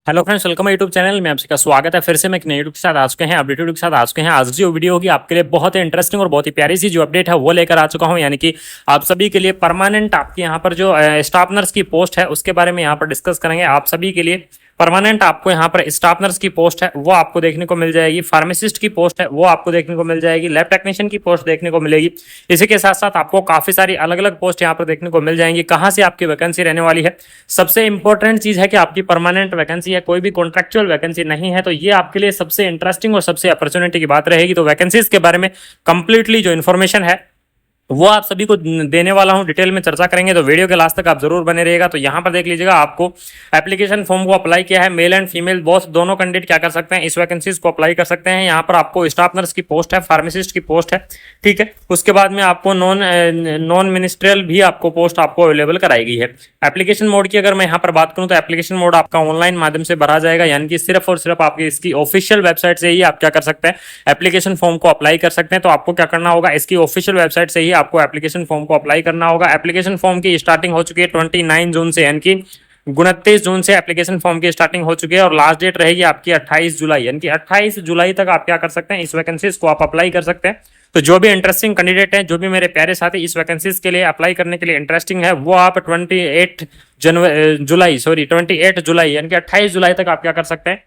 Hello friends, welcome YouTube channel में आपका स्वागत है। फिर से मैं एक नए यूट्यूब के साथ आ चुके हैं, अपडेट वीडियो के साथ आ चुके हैं। आज जो वीडियो होगी आपके लिए बहुत ही इंटरेस्टिंग और बहुत ही प्यारी सी जो अपडेट है वो लेकर आ चुका हूं, यानी कि आप सभी के लिए परमानेंट आपके यहां पर जो स्टाफ नर्स की पोस्ट है उसके बारे में यहां पर डिस्कस करेंगे। आप सभी के लिए परमानेंट आपको यहाँ पर स्टाफ नर्स की पोस्ट है वो आपको देखने को मिल जाएगी, फार्मासिस्ट की पोस्ट है वो आपको देखने को मिल जाएगी, लैब टेक्नीशियन की पोस्ट देखने को मिलेगी। इसी के साथ साथ आपको काफी सारी अलग अलग पोस्ट यहाँ पर देखने को मिल जाएंगी। कहाँ से आपकी वैकेंसी रहने वाली है, सबसे इंपॉर्टेंट चीज है कि आपकी परमानेंट वैकेंसी है, कोई भी कॉन्ट्रेक्चुअल वैकेंसी नहीं है। तो ये आपके लिए सबसे इंटरेस्टिंग और सबसे अपॉर्चुनिटी की बात रहेगी। तो वैकेंसीज के बारे में कंप्लीटली जो इन्फॉर्मेशन है वो आप सभी को देने वाला हूं, डिटेल में चर्चा करेंगे। तो वीडियो के लास्ट तक आप जरूर बने रहिएगा। तो यहां पर देख लीजिएगा, आपको एप्लीकेशन फॉर्म को अप्लाई किया है। मेल एंड फीमेल बोथ दोनों कैंडिडेट क्या कर सकते हैं, इस वैकेंसीज को अप्लाई कर सकते हैं। यहां पर आपको स्टाफ नर्स की पोस्ट है, फार्मासिस्ट की पोस्ट है, ठीक है। उसके बाद में आपको नॉन मिनिस्ट्रियल भी आपको पोस्ट आपको अवेलेबल कराई गई है। एप्लीकेशन मोड की अगर मैं यहाँ पर बात करूं तो एप्लीकेशन मोड आपका ऑनलाइन माध्यम से भरा जाएगा, यानी कि सिर्फ और सिर्फ आपकी इसकी ऑफिशियल वेबसाइट से ही आप क्या कर सकते हैं, एप्लीकेशन फॉर्म को अप्लाई कर सकते हैं। तो आपको क्या करना होगा, इसकी ऑफिशियल वेबसाइट से ही आपको एप्लीकेशन फॉर्म को अप्लाई करना होगा। एप्लीकेशन फॉर्म की स्टार्टिंग हो चुकी है 29 जून से, यानी कि 29 जून से एप्लीकेशन फॉर्म की स्टार्टिंग हो चुकी है और लास्ट डेट रहेगी आपकी 28 जुलाई, यानी कि 28 जुलाई तक आप क्या कर सकते हैं, इस वैकेंसीज को आप अप्लाई कर सकते हैं। तो जो भी इंटरेस्टिंग कैंडिडेट हैं, जो भी मेरे प्यारे साथी इस वैकेंसीज के लिए अप्लाई करने के लिए इंटरेस्टिंग है, वो आप 28 जुलाई यानी कि 28 जुलाई तक आप क्या कर सकते हैं,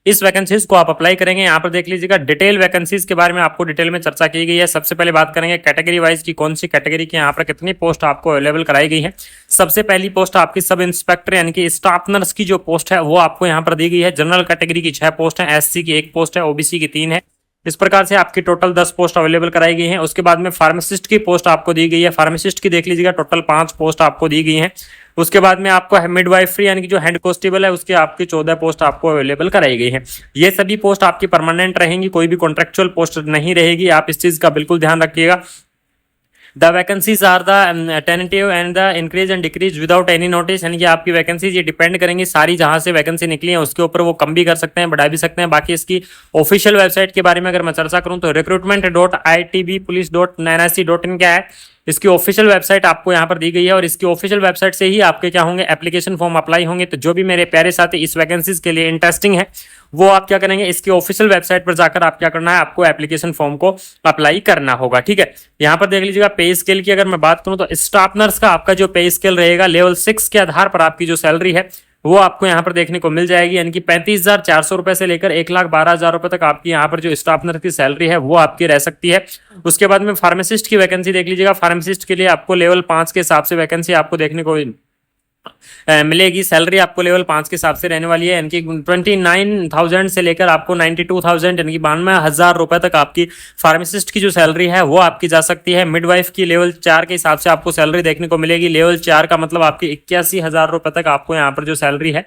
इस वैकेंसीज को आप अप्लाई करेंगे। यहाँ पर देख लीजिएगा, डिटेल वैकेंसीज के बारे में आपको डिटेल में चर्चा की गई है। सबसे पहले बात करेंगे कैटेगरी वाइज की, कौन सी कैटेगरी की यहाँ पर कितनी पोस्ट आपको अवेलेबल कराई गई है। सबसे पहली पोस्ट आपकी सब इंस्पेक्टर यानी कि स्टाफ नर्स की जो पोस्ट है वो आपको यहाँ पर दी गई है। जनरल कैटेगरी की 6 पोस्ट है, एससी की 1 पोस्ट है, ओबीसी की 3 है। इस प्रकार से आपकी टोटल 10 पोस्ट अवेलेबल कराई गई है। उसके बाद में फार्मासिस्ट की पोस्ट आपको दी गई है। फार्मासिस्ट की देख लीजिएगा, टोटल 5 पोस्ट आपको दी गई है। उसके बाद में आपको मिडवाइफरी यानी कि जो हेड कांस्टेबल है उसके आपकी 14 पोस्ट आपको अवेलेबल कराई गई है। ये सभी पोस्ट आपकी परमानेंट रहेंगी, कोई भी कॉन्ट्रेक्चुअल पोस्ट नहीं रहेगी। आप इस चीज का बिल्कुल ध्यान रखिएगा। The vacancies are the tentative and the increase and decrease without any notice, यानी कि आपकी वैकेंसीज ये डिपेंड करेंगी, सारी जहां से वैकेंसी निकली है उसके ऊपर वो कम भी कर सकते हैं, बढ़ा भी सकते हैं। बाकी इसकी ऑफिशियल वेबसाइट के बारे में अगर मैं चर्चा करूं तो recruitment.itbpolice.nic.in क्या है, इसकी ऑफिशियल वेबसाइट आपको यहाँ पर दी गई है और इसकी ऑफिशियल वेबसाइट से ही आपके क्या होंगे, एप्लीकेशन फॉर्म अप्लाई होंगे। तो जो भी मेरे प्यारे साथी इस वैकेंसीज के लिए इंटरेस्टिंग है वो आप क्या करेंगे, इसकी ऑफिशियल वेबसाइट पर जाकर आप क्या करना है, आपको एप्लीकेशन फॉर्म को अप्लाई करना होगा, ठीक है। यहाँ पर देख लीजिएगा, पे स्केल की अगर मैं बात करूं तो स्टाफ नर्स का आपका जो पे स्केल रहेगा, लेवल 6 के आधार पर आपकी जो सैलरी है वो आपको यहाँ पर देखने को मिल जाएगी, यानी कि 35,400 रुपए से लेकर 1,12,000 रुपए तक आपकी यहाँ पर जो स्टाफ नर्स की सैलरी है वो आपकी रह सकती है। उसके बाद में फार्मासिस्ट की वैकेंसी देख लीजिएगा, फार्मासिस्ट के लिए आपको लेवल 5 के हिसाब से वैकेंसी आपको देखने को मिलेगी। सैलरी आपको लेवल 5 के हिसाब से रहने वाली है, यानी कि 29,000 से लेकर आपको 92,000 यानी कि 92,000 रुपए तक आपकी फार्मासिस्ट की जो सैलरी है वो आपकी जा सकती है। मिडवाइफ की लेवल 4 के हिसाब से आपको सैलरी देखने को मिलेगी। लेवल 4 का मतलब आपकी 81,000 रुपए तक आपको यहाँ पर जो सैलरी है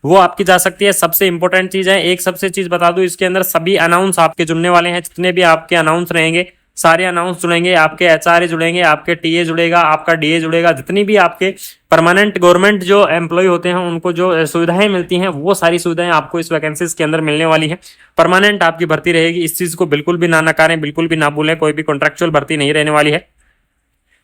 वो आपकी जा सकती है। सबसे इंपॉर्टेंट चीज है, एक सबसे चीज बता दूं, इसके अंदर सभी अनाउंस आपके जुड़ने वाले हैं। जितने भी आपके अनाउंस रहेंगे सारे अनाउंस जुड़ेंगे, आपके एचआरए जुड़ेंगे, आपके टीए जुड़ेगा, आपका डीए जुड़ेगा। जितनी भी आपके परमानेंट गवर्नमेंट जो एम्प्लॉय होते हैं उनको जो सुविधाएं मिलती हैं वो सारी सुविधाएं आपको इस वैकेंसीज के अंदर मिलने वाली है। परमानेंट आपकी भर्ती रहेगी, इस चीज को बिल्कुल भी ना नकारें, बिल्कुल भी ना भूलें, कोई भी कॉन्ट्रेक्चुअल भर्ती नहीं रहने वाली है।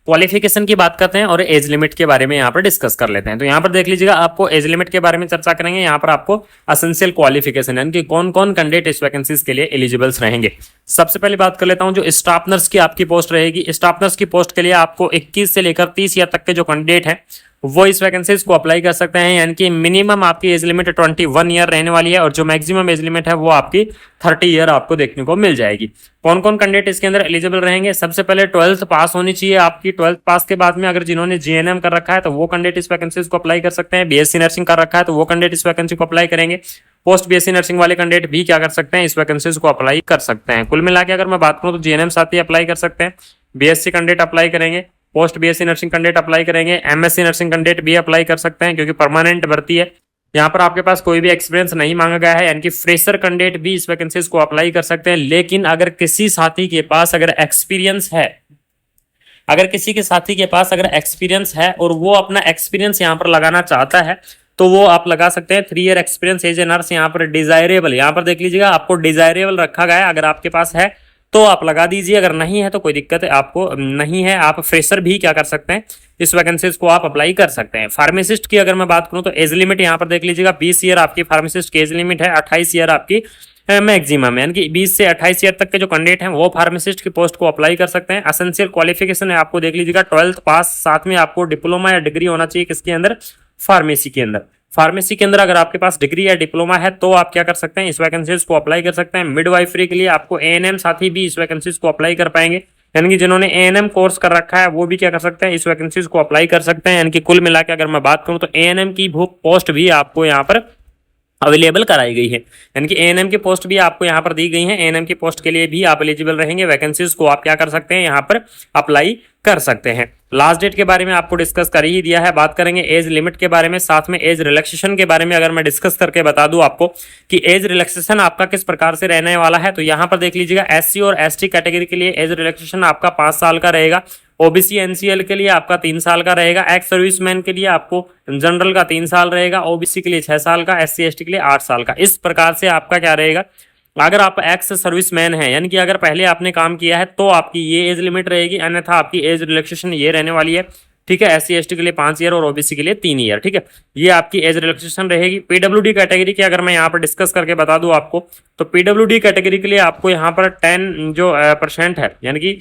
क्वालिफिकेशन की बात करते हैं और एज लिमिट के बारे में यहाँ पर डिस्कस कर लेते हैं। तो यहाँ पर देख लीजिएगा, आपको एज लिमिट के बारे में चर्चा करेंगे। यहाँ पर आपको एसेंशियल क्वालिफिकेशन यानी कि कौन कौन कैंडिडेट इस वैकेंसीज के लिए एलिजिबल्स रहेंगे। सबसे पहले बात कर लेता हूँ, जो स्टाफ नर्स की आपकी पोस्ट रहेगी, स्टाफ नर्स की पोस्ट के लिए आपको 21 से लेकर 30 ईयर तक के जो कैंडिडेट हैं वो इस वैकेंसीज को अप्लाई कर सकते हैं, यानी कि मिनिमम आपकी एज लिमिट 21 ईयर रहने वाली है और जो मैक्सिमम एज लिमिट है वो आपकी 30 ईयर आपको देखने को मिल जाएगी। कौन कौन कैंडिडेट इसके अंदर एलिजिबल रहेंगे, सबसे पहले 12th पास होनी चाहिए आपकी। 12th पास के बाद में अगर जिन्होंने जीएनएम कर रखा है तो वो कैंडिडेट इस वैकेंसीज को अप्लाई कर सकते हैं। बीएससी नर्सिंग कर रखा है तो वो कैंडिडेट इस वैकेंसी को अप्लाई करेंगे। पोस्ट बीएससी नर्सिंग वाले कैंडिडेट भी क्या कर सकते हैं, इस वैकेंसीज को अप्लाई कर सकते हैं। कुल मिला के अगर मैं बात करूं तो जीएनएम साथी अप्लाई कर सकते हैं, बीएससी कैंडिडेट अप्लाई करेंगे, post BSc nursing candidate apply करेंगे, एमएससी नर्सिंग कैंडिडेट भी अप्लाई कर सकते हैं क्योंकि परमानेंट भर्ती है। यहाँ पर आपके पास कोई भी एक्सपीरियंस नहीं मांगा गया है, यानी कि फ्रेशर कैंडिडेट भी इस वैकेंसीज को अप्लाई कर सकते हैं। लेकिन अगर किसी साथी के पास अगर एक्सपीरियंस है, अगर किसी के साथी के पास अगर एक्सपीरियंस है और वो अपना एक्सपीरियंस यहाँ पर लगाना चाहता है तो वो आप लगा सकते हैं। 3 year experience as a nurse यहाँ पर डिजायरेबल, यहाँ पर देख लीजिएगा आपको डिजायरेबल रखा गया है। अगर आपके पास है तो आप लगा दीजिए, अगर नहीं है तो कोई दिक्कत है आपको नहीं है, आप फ्रेशर भी क्या कर सकते हैं इस वैकेंसीज को आप अप्लाई कर सकते हैं। फार्मासिस्ट की अगर मैं बात करूं तो एज लिमिट यहाँ पर देख लीजिएगा, 20 ईयर आपकी फार्मासिस्ट की एज लिमिट है, 28 ईयर आपकी मैक्सिमम है, यानी कि 20 से 28 ईयर तक के जो कैंडिडेट हैं वो फार्मासिस्ट की पोस्ट को अप्लाई कर सकते हैं। एसेंशियल क्वालिफिकेशन है आपको देख लीजिएगा 12th पास, साथ में आपको डिप्लोमा या डिग्री होना चाहिए किसके अंदर, फार्मेसी के अंदर। फार्मेसी के अंदर अगर आपके पास डिग्री या डिप्लोमा है तो आप क्या कर सकते हैं, इस वैकेंसीज को अप्लाई कर सकते हैं। मिडवाइफरी के लिए आपको एएनएम साथी भी इस वैकेंसीज को अप्लाई कर पाएंगे, यानी कि जिन्होंने एएनएम कोर्स कर रखा है वो भी क्या कर सकते हैं, इस वैकेंसीज को अप्लाई कर सकते हैं। यानी कि कुल मिला के अगर मैं बात करूं तो एएनएम की पोस्ट भी आपको यहाँ पर अवेलेबल कराई गई है, यानी कि एएनएम की पोस्ट भी आपको यहाँ पर दी गई है। एएनएम की पोस्ट के लिए भी आप एलिजिबल रहेंगे, वैकेंसीज को आप क्या कर सकते हैं, यहाँ पर अप्लाई कर सकते हैं। लास्ट डेट के बारे में आपको डिस्कस कर ही दिया है, बात करेंगे एज लिमिट के बारे में, साथ में एज रिलैक्सेशन के बारे में अगर मैं डिस्कस करके बता दूं आपको कि एज रिलैक्सेशन आपका किस प्रकार से रहने वाला है, तो यहाँ पर देख लीजिएगा एससी और एसटी कैटेगरी के लिए एज रिलैक्सेशन आपका 5 साल का रहेगा, ओबीसी एनसीएल के लिए आपका 3 साल का रहेगा, एक्स सर्विसमैन के लिए आपको जनरल का 3 साल रहेगा, ओबीसी के लिए 6 साल का, एससी एसटी के लिए 8 साल का। इस प्रकार से आपका क्या रहेगा, अगर आप एक्स सर्विसमैन हैं यानी कि अगर पहले आपने काम किया है तो आपकी ये एज लिमिट रहेगी, अन्यथा आपकी एज रिलैक्सेशन ये रहने वाली है, ठीक है। एससी एसटी के लिए 5 ईयर और ओबीसी के लिए 3 ईयर, ठीक है, ये आपकी एज रिलैक्सेशन रहेगी। पीडब्ल्यूडी कैटेगरी की अगर मैं यहाँ पर डिस्कस करके बता दूं आपको, तो पीडब्ल्यूडी कैटेगरी के लिए आपको यहाँ पर 10 जो % है, यानी कि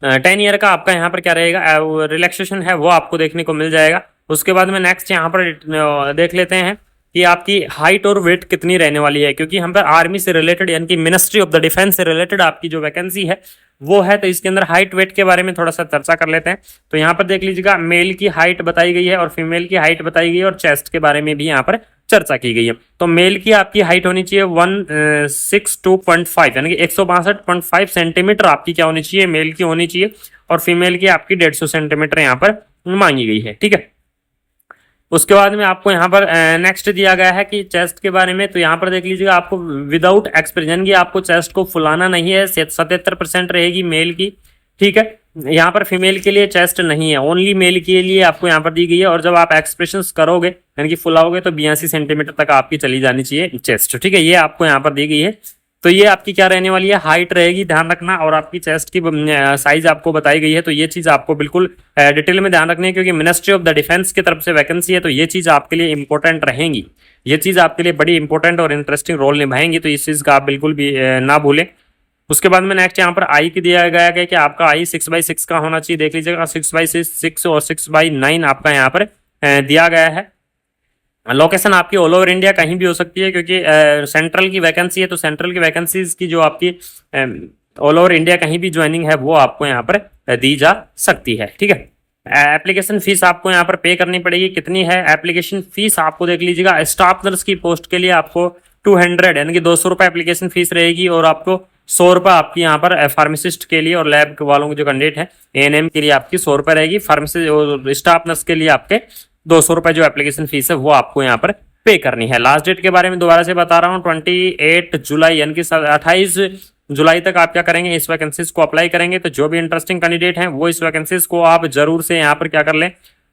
10 ईयर का आपका यहाँ पर क्या रहेगा, रिलैक्सेशन है वो आपको देखने को मिल जाएगा। उसके बाद में नेक्स्ट यहाँ पर देख लेते हैं कि आपकी हाइट और वेट कितनी रहने वाली है, क्योंकि हम पर आर्मी से रिलेटेड यानी कि मिनिस्ट्री ऑफ द डिफेंस से रिलेटेड आपकी जो वैकेंसी है वो है, तो इसके अंदर हाइट वेट के बारे में थोड़ा सा चर्चा कर लेते हैं। तो यहाँ पर देख लीजिएगा मेल की हाइट बताई गई है और फीमेल की हाइट बताई गई है, और चेस्ट के बारे में भी यहाँ पर चर्चा की गई है। तो मेल की आपकी हाइट होनी चाहिए 162.5 यानी कि 162.5 सेंटीमीटर आपकी क्या होनी चाहिए, मेल की होनी चाहिए, और फीमेल की आपकी 150 सेंटीमीटर यहाँ पर मांगी गई है, ठीक है। उसके बाद में आपको यहाँ पर नेक्स्ट दिया गया है कि चेस्ट के बारे में, तो यहाँ पर देख लीजिएगा आपको विदाउट एक्सप्रेशन की आपको चेस्ट को फुलाना नहीं है, 77% रहेगी मेल की, ठीक है। यहाँ पर फीमेल के लिए चेस्ट नहीं है, ओनली मेल के लिए आपको यहाँ पर दी गई है, और जब आप एक्सप्रेशन करोगे यानी कि फुलाओगे तो 82 सेंटीमीटर तक आपकी चली जानी चाहिए चेस्ट, ठीक है, ये आपको यहाँ पर दी गई है। तो ये आपकी क्या रहने वाली है, हाइट रहेगी, ध्यान रखना, और आपकी चेस्ट की साइज आपको बताई गई है, तो ये चीज आपको बिल्कुल डिटेल में ध्यान रखनी है, क्योंकि मिनिस्ट्री ऑफ द डिफेंस की तरफ से वैकेंसी है, तो ये चीज आपके लिए इंपॉर्टेंट रहेंगी, ये चीज आपके लिए बड़ी इंपॉर्टेंट और इंटरेस्टिंग रोल निभाएंगी, तो इस चीज का आप बिल्कुल भी ना भूलें। उसके बाद में नेक्स्ट यहाँ पर आई की दिया गया है कि आपका आई 6/6 का होना चाहिए, देख लीजिएगा 6/6 और 6/9 आपका यहाँ पर दिया गया है। लोकेशन आपकी ऑल ओवर इंडिया कहीं भी हो सकती है, क्योंकि सेंट्रल की वैकेंसी है, तो सेंट्रल की वैकेंसीज की जो आपकी ऑल ओवर इंडिया कहीं भी ज्वाइनिंग है वो आपको यहाँ पर दी जा सकती है, ठीक है। एप्लीकेशन फीस आपको यहाँ पर पे करनी पड़ेगी, कितनी है एप्लीकेशन फीस आपको देख लीजिएगा, स्टाफ नर्स की पोस्ट के लिए आपको 200 यानी कि 200 रुपये एप्लीकेशन फीस रहेगी, और आपको 100 रुपये आपकी यहाँ पर फार्मासिस्ट के लिए और लैब वालों के जो कैंडिडेट है एएनएम के लिए आपकी 100 रुपये रहेगी, फार्मेसी और स्टाफ नर्स के लिए आपके 200 रुपये जो एप्लीकेशन फीस है वो आपको यहाँ पर पे करनी है। लास्ट डेट के बारे में दोबारा से बता रहा हूँ, 28 जुलाई यानी कि 28 जुलाई तक आप क्या करेंगे, इस वैकेंसीज को अप्लाई करेंगे। तो जो भी इंटरेस्टिंग कैंडिडेट हैं वो इस वैकेंसीज को आप जरूर से यहाँ पर क्या कर लें,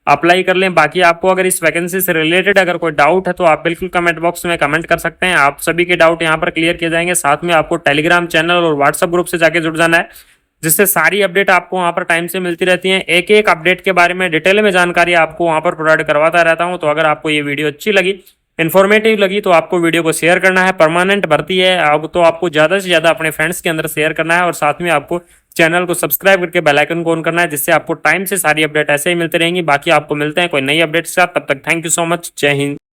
अप्लाई कर लें। बाकी आपको अगर इस वैकेंसी से रिलेटेड अगर कोई डाउट है तो आप बिल्कुल कमेंट बॉक्स में कमेंट कर सकते हैं, आप सभी के डाउट यहाँ पर क्लियर किए जाएंगे। साथ में आपको टेलीग्राम चैनल और व्हाट्सएप ग्रुप से जाके जुड़ जाना है, जिससे सारी अपडेट आपको वहां पर टाइम से मिलती रहती है। एक एक अपडेट के बारे में डिटेल में जानकारी आपको वहां पर प्रोवाइड करवाता रहता हूं। तो अगर आपको ये वीडियो अच्छी लगी, इन्फॉर्मेटिव लगी, तो आपको वीडियो को शेयर करना है। परमानेंट भर्ती है अब तो आपको ज्यादा से ज्यादा अपने फ्रेंड्स के अंदर शेयर करना है, और साथ में आपको चैनल को सब्सक्राइब करके बेल आइकन को ऑन करना है, जिससे आपको टाइम से सारी अपडेट ऐसे ही मिलती रहेंगी। बाकी आपको मिलते हैं कोई नई अपडेट के साथ, तब तक थैंक यू सो मच, जय हिंद।